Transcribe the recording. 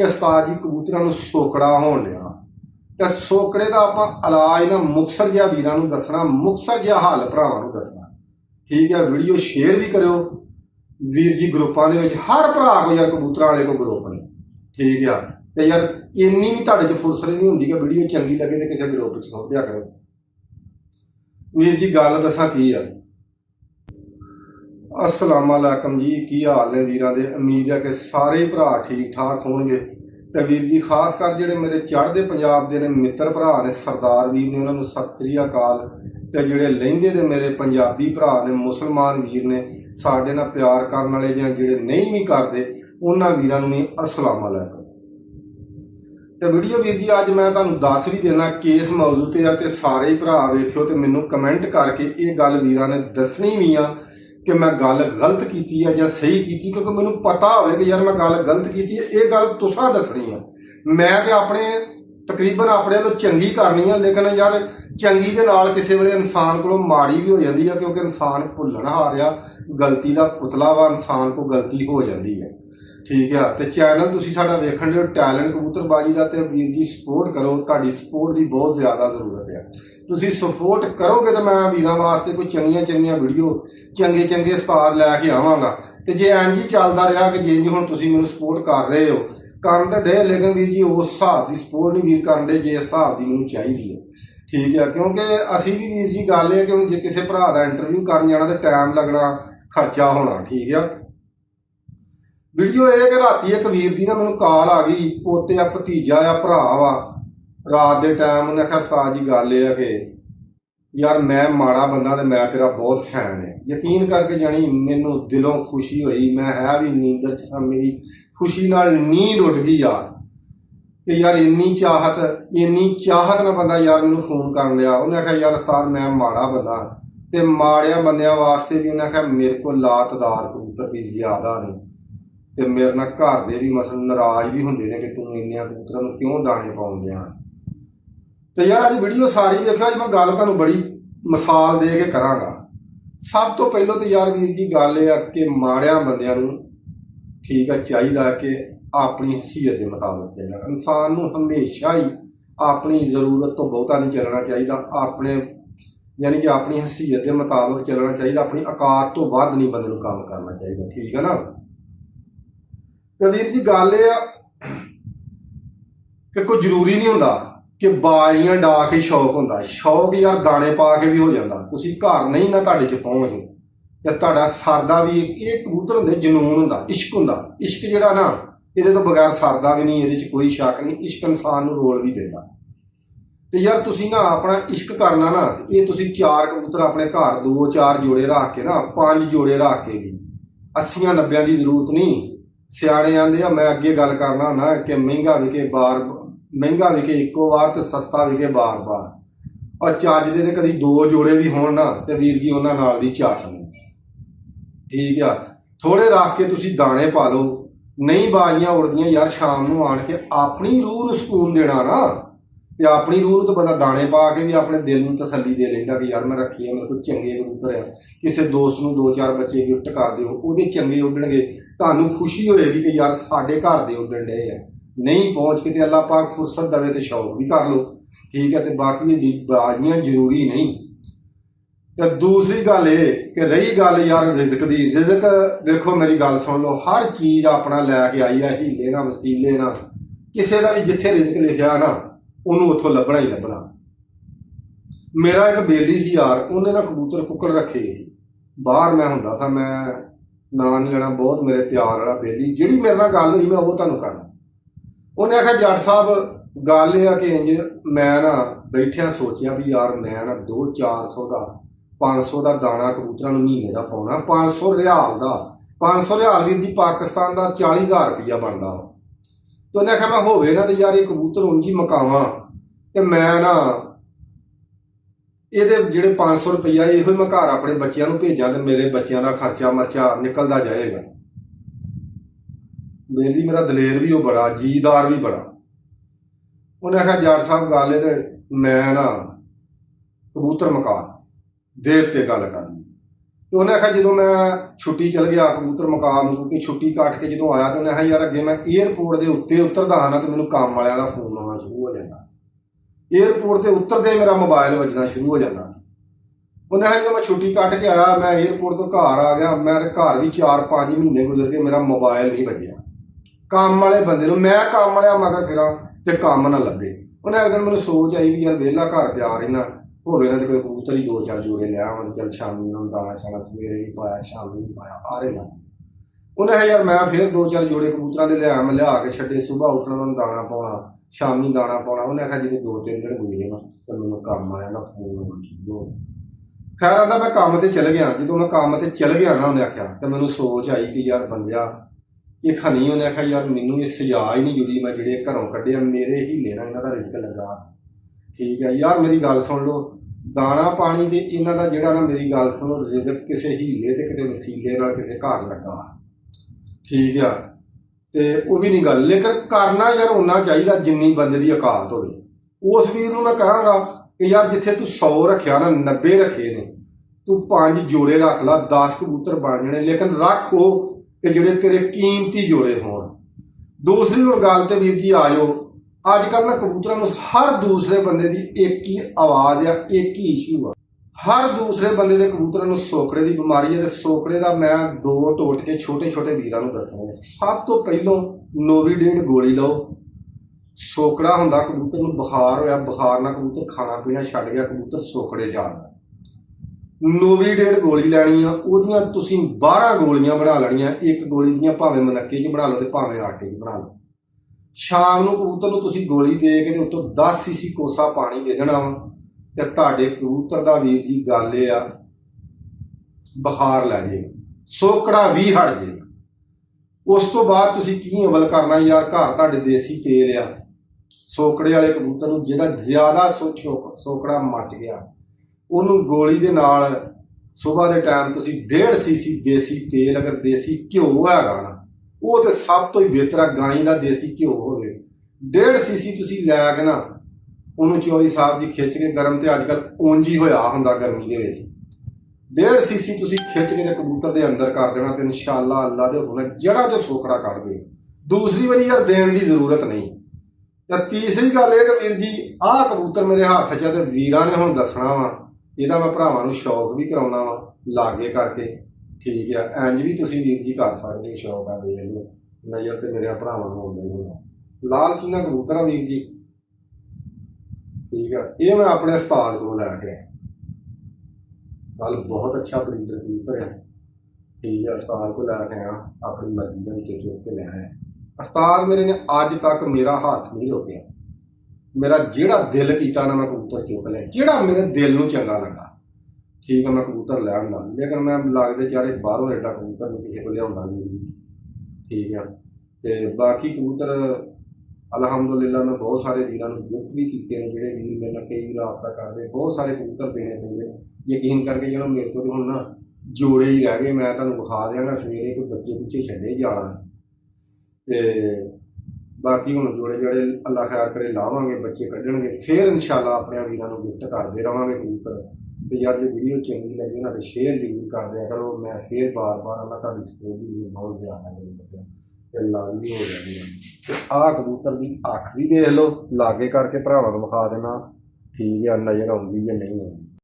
कि उस्ताद जी कबूतरां नूं सोकड़ा होण लिया ते सोकड़े दा आपां इलाज ना मुक्तसर जिहा वीरां नूं दसना, मुक्तसर जिहा हाल भरावां नूं दसना। ठीक है, वीडियो शेयर भी करो वीर जी ग्रुपां दे विच, हर भरा को यार कबूतरां वाले को ग्रुप ने। ठीक है, ते यार इन्नी भी तुहाडे च फुरसत नहीं हुंदी कि वीडियो चंगी लगे तो किसी ग्रुप च सुट दिया करो। वीर जी गल दसां की है। अस्सलाम वालेकुम जी, की हाल ने वीरां दे? उम्मीद है कि सारे भरा ठीक ठाक होणगे। ते वीर जी खास कर जिहड़े मेरे चढ़दे पंजाब दे ने मित्र भरा ने, सरदार वीर ने, उन्होंने सत श्री अकाल। ते जिहड़े लहिंदे दे मेरे पंजाबी भरा ने, मुसलमान वीर ने, साडे नाल प्यार करन वाले जां जिहड़े नहीं भी करदे, उन्हां वीरां नूं भी अस्सलाम वालेकुम। तो वीडियो वीर जी अज मैं तुहानूं दस भी देना केस मौजू ते आ, ते सारे ही भरा वेखियो ते मैनूं कमेंट करके ये गल वीरां ने दसनी भी आ कि मैं गल गलत की है या सही की, क्योंकि मैनूं पता होवे कि यार मैं गल गलत की है, ये गल तुसां दसनी है। मैं तो अपने तकरीबन अपने वालों चंगी करनी है, लेकिन यार चंगी दे नाल किसी वेले इंसान कोलों माड़ी भी हो जाती है, क्योंकि इंसान भुल्लण हारिया गलती का पुतला वा, इंसान को गलती हो जाती है। ठीक है, तो चैनल तुसीं साडा वेखण दे टैलेंट कबूतरबाजी का, तो वीर जी सपोर्ट करो, तुहाडी सपोर्ट की बहुत ज़्यादा जरूरत है। तुसीं सपोर्ट करोगे तो मैं वीरां वास्ते कोई चंगियां चंगियां वीडियो चंगे चंगे उस्ताद लैके आवांगा। तो जे इंज ही चलदा रहा कि जिंज हुण तुसीं मैनूं सपोर्ट कर रहे हो, करन तो डे, लेकिन वीर जी उस हिसाब की सपोर्ट नहीं वीर करन डे जिस हिसाब की मैनूं चाहिदी है। ठीक है, क्योंकि असीं भी वीर जी गल है कि हुण जे किसी भरा दा इंटरव्यू करन जाना तो टाइम लगना, खर्चा होना। ठीक है, वीडियो ये कि राती एक वीर की ना मैनूं कॉल आ गई, पोते आ भतीजा आ भरा वा, रात के टाइम उन्हें आख्या उस्ताद जी गल है कि यार मैं माड़ा बंदा तो मैं तेरा बहुत फैन है। यकीन करके जानी मैनूं दिलों खुशी हुई, मैं है भी नींदर च सा, मेरी खुशी नाल नींद उड़ गई यार कि यार इन्नी चाहत ना बंदा यार मैनूं फोन कर लिया। उन्हें आख्या यार उस्ताद मैं माड़ा बंदा, तो माड़िया बंदियां वास्ते भी उन्हें आख्या मेरे को लातदार कबूतर भी ज्यादा ने, तो मेरे नाल घर दे भी मसलन नाराज भी होंदे ने कि तू इन्नियां कबूतरां नूं क्यों दाने पाउंदे आ। तो यार अज वीडियो सारी देखो, अज मैं गल तुहानूं बड़ी मिसाल दे के करांगा। सब तो पहलों तो यार वीर जी गल है कि माड़िया बंदियां नूं ठीक है चाहिए कि अपनी हैसीयत के मुताबिक चलना। इंसान नूं हमेशा ही अपनी जरूरत तो बहुता नहीं चलना चाहिए, अपने यानी कि अपनी हैसीयत के मुताबिक चलना चाहिए, अपनी औकात तो वध नहीं बंदे नूं काम करना चाहिए। ठीक है ना। तो वीर जी गल ये कि कोई जरूरी नहीं होंदा कि बालियां डा के शौक होंदा, शौक यार दाने पा के भी हो जाता। तुसीं घर नहीं ना तुहाडे च पहुंच ते तुहाडा सरदा भी, एक कबूतर हुंदे जनून हुंदा, इश्क हुंदा। इश्क जिहड़ा ना इहदे तो बगैर सरदा भी नहीं, इहदे च कोई शक नहीं। इश्क इंसान नूं रोल भी देंदा। ते यार तुसीं ना अपना इश्क करना ना, ये तुसीं 4 कबूतर अपने घर 2-4 जोड़े रख के ना, 5 जोड़े रख के भी 80-90 की जरूरत नहीं। सियाणे आंदे आ, मैं अगे गल करना होना कि महंगा विके इक्को बार तो सस्ता विके बार बार, और चज दे कभी 2 जोड़े भी होण ना, तो वीर जी उन्हां नाल दी चास नहीं। ठीक है, थोड़े रख के तुसीं दाने पा लो, नहीं बाजियां उड़दियां यार, शाम नूं आण के अपनी रूह नूं सुकून देना ना, ते अपनी रूह तो बंदा दाने पा के भी अपने दिल नूं तसल्ली दे लैंदा कि यार मैं रखी है, मेरे को चंगे कबूतर है। किसी दोस्त नूं 2-4 बच्चे गिफ्ट कर दिओ, ਉਹਦੇ चंगे उड्डणगे, तुहानूं खुशी होएगी कि यार साडे घर दे उड्डण डए आ। नहीं पहुँच के तो अल्लाह पाक फुरसत देवे तो शौक भी कर लो। ठीक है, तो बाकी ये बाजियां जरूरी नहीं। तो दूसरी गल ये कि रही गल यार रिजक की, रिजक देखो मेरी गल सुन लो, हर चीज़ अपना लैके आई है, हीले ना वसीले ना, किसी का भी जिथे रिजक लिखा ना उन्होंने उतों लभना ही लभना। मेरा एक बेली सी यार, उन्हें ना कबूतर कुक्कड़ रखे सी बाहर, मैं हुंदा सा, मैं ना नहीं लेना, बहुत मेरे प्यार वाला बेली, जिहड़ी मेरे नाल गल हुई मैं वो तुहानूं करना। उन्हें आख्या जट साहब गल यह कि इंज मैं ना बैठिया सोचिया भी यार मैं ना 200-400 का 500 का दाना कबूतरां नूं महीने का पाउणा, 500 रियाल का, 500 रियाल वीर जी पाकिस्तान का 40,000 रुपया बनता। तो उन्हें आख्या मैं होवे ना तो यार ये कबूतर उंज ही मकावां, तो मैं ना ये जिहड़े 500 रुपया इहो मैं घर अपने बच्चों को भेजा, तो मेरे बच्चों का खर्चा मर्चा निकलता जाएगा। बेली मेरा दलेर भी वो बड़ा, जीदार भी बड़ा। उन्हें आख्या जट साहब गल है तो मैं ना कबूतर मका देर ते गल करनी। ਤੇ ਉਹਨੇ ਆਖਿਆ ਜਦੋਂ ਮੈਂ ਛੁੱਟੀ ਚਲ ਗਿਆ ਕਬੂਤਰ ਮੁਕਾ ਕੇ ਛੁੱਟੀ ਕੱਟ ਕੇ ਜਦੋਂ ਆਇਆ ਤੇ ਉਹਨੇ ਆਖਿਆ ਯਾਰ ਅੱਗੇ ਮੈਂ ਏਅਰਪੋਰਟ ਦੇ ਉੱਤੇ ਉਤਰਦਾ ਹਾਂ ਨਾ ਤੇ ਮੈਨੂੰ ਕੰਮ ਵਾਲਿਆਂ ਦਾ ਫੋਨ ਆਉਣਾ ਸ਼ੁਰੂ ਹੋ ਜਾਂਦਾ ਸੀ। ਏਅਰਪੋਰਟ ਤੇ ਉਤਰਦੇ ਮੇਰਾ ਮੋਬਾਈਲ ਵੱਜਣਾ ਸ਼ੁਰੂ ਹੋ ਜਾਂਦਾ ਸੀ। ਉਹਨੇ ਆਖਿਆ ਜਦੋਂ ਮੈਂ ਛੁੱਟੀ ਕੱਟ ਕੇ ਆਇਆ ਮੈਂ ਏਅਰਪੋਰਟ ਤੋਂ ਘਰ ਆ ਗਿਆ, ਮੇਰੇ ਘਰ ਵੀ 4-5 ਮਹੀਨੇ ਗੁਜ਼ਰ ਗਏ ਮੇਰਾ ਮੋਬਾਈਲ ਨਹੀਂ ਵੱਜਿਆ। ਕੰਮ ਵਾਲੇ ਬੰਦੇ ਨੂੰ ਮੈਂ ਕੰਮ ਵਾਲਿਆਂ ਮਗਰ ਫਿਰਾਂ ਤੇ ਕੰਮ ਨਾ ਲੱਗੇ। ਉਹਨੇ ਇੱਕ ਦਿਨ ਮੈਨੂੰ ਸੋਚ ਆਈ ਵੀ ਯਾਰ ਵਿਹਲਾ ਘਰ ਪਿਆ ਰਹਿਣਾ, ਹੋਵੇ ਇਹਨਾਂ ਦੇ ਕੋਈ ਕਬੂਤਰ ਹੀ 2-4 ਜੋੜੇ ਲਿਆ ਹੁਣ, ਚੱਲ ਸ਼ਾਮੀ ਨੂੰ ਦਾਣਾ ਛਾਣਾ ਸਵੇਰੇ ਵੀ ਪਾਇਆ ਸ਼ਾਮੀ ਵੀ ਪਾਇਆ ਆ ਰਹੇ ਨਾ। ਉਹਨੇ ਕਿਹਾ ਯਾਰ ਮੈਂ ਫਿਰ 2-4 ਜੋੜੇ ਕਬੂਤਰਾਂ ਦੇ ਲਿਆ, ਮੈਂ ਲਿਆ ਕੇ ਛੱਡੇ, ਸੁਬਾਹ ਉੱਠਣਾ ਉਹਨੂੰ ਦਾਣਾ ਪਾਉਣਾ, ਸ਼ਾਮੀ ਦਾਣਾ ਪਾਉਣਾ। ਉਹਨੇ ਆਖਿਆ ਜਦੋਂ 2-3 ਦਿਨ ਗੁਜ਼ਰੇ ਨਾ ਤੇ ਮੈਨੂੰ ਕੰਮ ਵਾਲਿਆਂ ਦਾ ਫੋਨ ਆਉਣਾ ਸ਼ੁਰੂ ਹੋ ਗਿਆ। ਖੈਰ ਆਂਦਾ ਮੈਂ ਕੰਮ ਤੇ ਚਲ ਗਿਆ। ਜਦੋਂ ਮੈਂ ਕੰਮ ਤੇ ਚਲ ਗਿਆ ਨਾ ਉਹਨੇ ਆਖਿਆ ਤੇ ਮੈਨੂੰ ਸੋਚ ਆਈ ਕਿ ਯਾਰ ਬੰਦਿਆ ਇਹ ਖਨੀ, ਉਹਨੇ ਆਖਿਆ ਯਾਰ ਮੈਨੂੰ ਇਹ ਸਜ਼ਾ ਹੀ ਨਹੀਂ ਜੁੜੀ, ਮੈਂ ਜਿਹੜੇ ਘਰੋਂ ਕੱਢਿਆ ਮੇਰੇ ਹੀਲੇ ਨਾਲ ਇਹਨਾਂ ਦਾ ਰਿਜ਼ਕ ਲੱਗਾ ਸੀ। ਠੀਕ ਹੈ ਯਾਰ ਮੇਰੀ ਗੱਲ ਸੁਣ ਲਓ, ਦਾਣਾ ਪਾਣੀ ਤੇ ਇਹਨਾਂ ਦਾ ਜਿਹੜਾ ਨਾ, ਮੇਰੀ ਗੱਲ ਸੁਣੋ, ਰਿਜ਼ਕ ਕਿਸੇ ਹੀਲੇ ਤੇ ਕਿਤੇ ਵਸੀਲੇ ਨਾਲ ਕਿਸੇ ਘਰ ਲੱਗਾ। ਠੀਕ ਆ, ਤੇ ਉਹ ਵੀ ਨਹੀਂ ਗੱਲ, ਲੇਕਿਨ ਕਰਨਾ ਯਾਰ ਓਨਾ ਚਾਹੀਦਾ ਜਿੰਨੀ ਬੰਦੇ ਦੀ ਔਕਾਤ ਹੋਵੇ। ਉਸ ਵੀਰ ਨੂੰ ਮੈਂ ਕਹਾਂਗਾ ਕਿ ਯਾਰ ਜਿੱਥੇ ਤੂੰ 100 ਰੱਖਿਆ ਨਾ 90 ਰੱਖੇ ਨੇ, ਤੂੰ 5 ਜੋੜੇ ਰੱਖ ਲਾ, 10 ਕਬੂਤਰ ਬਣ ਜਾਣੇ, ਲੇਕਿਨ ਰੱਖ ਉਹ ਕਿ ਜਿਹੜੇ ਤੇਰੇ ਕੀਮਤੀ ਜੋੜੇ ਹੋਣ। ਦੂਸਰੀ ਹੁਣ ਗੱਲ ਤੇ ਵੀਰ ਜੀ ਆ ਜਾਓ, ਅੱਜ ਕੱਲ੍ਹ ਨਾ ਕਬੂਤਰਾਂ ਨੂੰ ਹਰ ਦੂਸਰੇ ਬੰਦੇ ਦੀ ਇੱਕ ਹੀ ਆਵਾਜ਼ ਆ, ਇੱਕ ਹੀ ਇਸ਼ੂ ਆ। ਹਰ ਦੂਸਰੇ ਬੰਦੇ ਦੇ ਕਬੂਤਰਾਂ ਨੂੰ ਸੋਕੜੇ ਦੀ ਬਿਮਾਰੀ ਹੈ, ਤੇ ਸੋਕੜੇ ਦਾ ਮੈਂ 2 ਟੋਟਕੇ ਛੋਟੇ ਵੀਰਾਂ ਨੂੰ ਦੱਸਣੇ। ਸਭ ਤੋਂ ਪਹਿਲੋਂ ਨੋਵੀਡੇਟ ਗੋਲੀ ਲਓ। ਸੋਕੜਾ ਹੁੰਦਾ ਕਬੂਤਰ ਨੂੰ ਬੁਖਾਰ ਹੋਇਆ, ਬੁਖਾਰ ਨਾਲ ਕਬੂਤਰ ਖਾਣਾ ਪੀਣਾ ਛੱਡ ਗਿਆ, ਕਬੂਤਰ ਸੋਕੜੇ ਜਾ ਰਿਹਾ। ਨੋਵੀਡੇਟ ਗੋਲੀ ਲੈਣੀ ਆ, ਉਹਦੀਆਂ ਤੁਸੀਂ 12 ਗੋਲੀਆਂ ਬਣਾ ਲੈਣੀਆਂ। ਇੱਕ ਗੋਲੀ ਦੀਆਂ ਭਾਵੇਂ ਮਨੱਕੇ 'ਚ ਬਣਾ ਲਓ ਤੇ ਭਾਵੇਂ ਆਟੇ 'ਚ ਬਣਾ ਲਓ। ਸ਼ਾਮ ਨੂੰ ਕਬੂਤਰ ਨੂੰ ਤੁਸੀਂ ਗੋਲੀ ਦੇ ਕੇ ਤੇ ਉੱਤੋਂ 10 ਸੀਸੀ ਕੋਸਾ ਪਾਣੀ ਦੇ ਦੇਣਾ ਵਾ, ਤੇ ਤੁਹਾਡੇ ਕਬੂਤਰ ਦਾ ਵੀਰ ਜੀ ਗੱਲ ਇਹ ਆ ਬੁਖਾਰ ਲੈ ਜਾਏਗਾ, ਸੋਕੜਾ ਵੀ ਹਟ ਜਾਏਗਾ। ਉਸ ਤੋਂ ਬਾਅਦ ਤੁਸੀਂ ਕੀ ਅਮਲ ਕਰਨਾ ਯਾਰ, ਘਰ ਤੁਹਾਡੇ ਦੇਸੀ ਤੇਲ ਆ, ਸੋਕੜੇ ਵਾਲੇ ਕਬੂਤਰ ਨੂੰ ਜਿਹਦਾ ਜ਼ਿਆਦਾ ਸੋਕੜਾ ਮੱਚ ਗਿਆ ਉਹਨੂੰ ਗੋਲੀ ਦੇ ਨਾਲ ਸਵੇਰ ਦੇ ਟਾਈਮ ਤੁਸੀਂ 1.5 ਸੀਸੀ ਦੇਸੀ ਤੇਲ, ਅਗਰ ਦੇਸੀ ਘਿਓ ਹੈਗਾ ਨਾ ਉਹ ਤੇ ਸਭ ਤੋਂ ਹੀ ਬਿਹਤਰ ਆ, ਗਾਂ ਦਾ ਦੇਸੀ ਘਿਓ ਹੋਵੇ, 1.5 ਸੀਸੀ ਤੁਸੀਂ ਲੈ ਕੇ ਨਾ ਉਹਨੂੰ ਚੋਰੀ ਸਾਹਿਬ ਜੀ ਖਿੱਚ ਕੇ, ਗਰਮ ਤੇ ਅੱਜ ਕੱਲ੍ਹ ਉਂਝ ਹੀ ਹੋਇਆ ਹੁੰਦਾ ਗਰਮੀ ਦੇ ਵਿੱਚ, 1.5 ਸੀਸੀ ਤੁਸੀਂ ਖਿੱਚ ਕੇ ਤੇ ਕਬੂਤਰ ਦੇ ਅੰਦਰ ਕਰ ਦੇਣਾ ਤੇ ਇਨਸ਼ਾਅੱਲਾ ਅੱਲਾ ਦੇ ਹੁਕਮ ਨਾਲ ਜਿਹੜਾ ਜੋ ਸੋਕੜਾ ਕੱਢ ਦੇ। ਦੂਸਰੀ ਵਾਰੀ ਯਾਰ ਦੇਣ ਦੀ ਜ਼ਰੂਰਤ ਨਹੀਂ। ਤੇ ਤੀਸਰੀ ਗੱਲ ਇਹ ਕਿ ਵੀਰ ਜੀ ਆਹ ਕਬੂਤਰ ਮੇਰੇ ਹੱਥ 'ਚ ਤੇ ਵੀਰਾਂ ਨੇ ਹੁਣ ਦੱਸਣਾ ਵਾ, ਇਹਦਾ ਮੈਂ ਭਰਾਵਾਂ ਨੂੰ ਸ਼ੌਕ ਵੀ ਕਰਾਉਣਾ ਵਾ ਲਾਗੇ ਕਰਕੇ। ਠੀਕ ਆ, ਇੰਜ ਵੀ ਤੁਸੀਂ ਵੀਰ ਜੀ ਕਰ ਸਕਦੇ, ਸ਼ੌਕ ਆ ਵੇਖ ਲਓ, ਨਜ਼ਰ ਤੇ ਮੇਰੇ ਭਰਾਵਾਂ ਨੂੰ ਆਉਂਦਾ ਹੀ ਹੋਣਾ। ਲਾਲ ਚੀਨਾ ਕਬੂਤਰ ਆ ਵੀਰ ਜੀ। ਠੀਕ ਆ, ਇਹ ਮੈਂ ਆਪਣੇ ਉਸਤਾਦ ਕੋਲ ਲੈ ਕੇ ਆਇਆ, ਕੱਲ ਬਹੁਤ ਅੱਛਾ ਬਰੀਡਰ ਕਬੂਤਰ ਹੈ। ਠੀਕ ਹੈ, ਉਸਤਾਦ ਕੋਲ ਲੈ ਕੇ ਆਇਆ, ਆਪਣੀ ਮਰਜ਼ੀ ਦੇ ਵਿੱਚ ਚੁੱਕ ਕੇ ਲੈ ਆਇਆ। ਉਸਤਾਦ ਮੇਰੇ ਨੇ ਅੱਜ ਤੱਕ ਮੇਰਾ ਹੱਥ ਨਹੀਂ ਰੋਕਿਆ, ਮੇਰਾ ਜਿਹੜਾ ਦਿਲ ਕੀਤਾ ਨਾ ਮੈਂ ਕਬੂਤਰ ਚੁੱਕ ਲਿਆ, ਜਿਹੜਾ ਮੇਰੇ ਦਿਲ ਨੂੰ ਚੰਗਾ ਲੱਗਾ। ਠੀਕ ਹੈ, ਮੈਂ ਕਬੂਤਰ ਲੈ ਆਉਂਦਾ, ਲੇਕਿਨ ਮੈਂ ਲੱਗਦੇ ਚਾਰੇ ਬਾਹਰੋਂ ਐਡਾ ਕਬੂਤਰ ਨਹੀਂ ਕਿਸੇ ਕੋਲ ਲਿਆਉਂਦਾ ਜੀ। ਠੀਕ ਹੈ, ਤੇ ਬਾਕੀ ਕਬੂਤਰ ਅਲਹਮਦੁਲਿਲਾ ਮੈਂ ਬਹੁਤ ਸਾਰੇ ਵੀਰਾਂ ਨੂੰ ਗਿਫਟ ਵੀ ਕੀਤੇ ਨੇ, ਜਿਹੜੇ ਵੀਰ ਮੇਰੇ ਨਾਲ ਕਈ ਰਾਬਤਾ ਕਰਦੇ, ਬਹੁਤ ਸਾਰੇ ਕਬੂਤਰ ਦੇਣੇ ਪੈਂਦੇ। ਯਕੀਨ ਕਰਕੇ ਜਿਹੜਾ ਮੇਰੇ ਕੋਲ ਹੁਣ ਨਾ ਜੋੜੇ ਹੀ ਰਹਿ ਗਏ, ਮੈਂ ਤੁਹਾਨੂੰ ਵਿਖਾ ਦਿਆਂਗਾ ਸਵੇਰੇ, ਕੋਈ ਬੱਚੇ ਬੁੱਚੇ ਛੱਡੇ ਜਾਲਾਂ 'ਚ, ਤੇ ਬਾਕੀ ਹੁਣ ਜੋੜੇ ਜਿਹੜੇ ਅੱਲਾ ਖੈਰ ਕਰੇ ਲਾਵਾਂਗੇ, ਬੱਚੇ ਕੱਢਣਗੇ, ਫਿਰ ਇਨਸ਼ਾਅੱਲਾ ਆਪਣੇ ਵੀਰਾਂ ਨੂੰ ਗਿਫਟ ਕਰਦੇ ਰਵਾਂਗੇ ਕਬੂਤਰ। ਤੇ ਯਾਰ ਜੇ ਵੀਡੀਓ ਚੰਗੀ ਲੱਗੇ ਨਾ ਤੇ ਸ਼ੇਅਰ ਜ਼ਰੂਰ ਕਰ ਦਿਆ ਕਰੋ। ਮੈਂ ਫਿਰ ਬਾਰ-ਬਾਰ ਮੈਂ ਤੁਹਾਡੀ ਸਪੋਰਟ ਦੀ ਬਹੁਤ ਜ਼ਿਆਦਾ ਜ਼ਰੂਰਤ ਤੇ ਲਾਜ਼ਮੀ ਹੋ ਜਾਂਦੀ ਹੈ। ਤੇ ਆਹ ਕਬੂਤਰ ਦੀ ਅੱਖ ਵੀ ਦੇਖ ਲਓ, ਲਾਗੇ ਕਰਕੇ ਭਰਾਵਾਂ ਨੂੰ ਵਿਖਾ ਦੇਣਾ। ਠੀਕ ਆ, ਨਜ਼ਰ ਆਉਂਦੀ ਜਾਂ ਨਹੀਂ ਆਉਂਦੀ।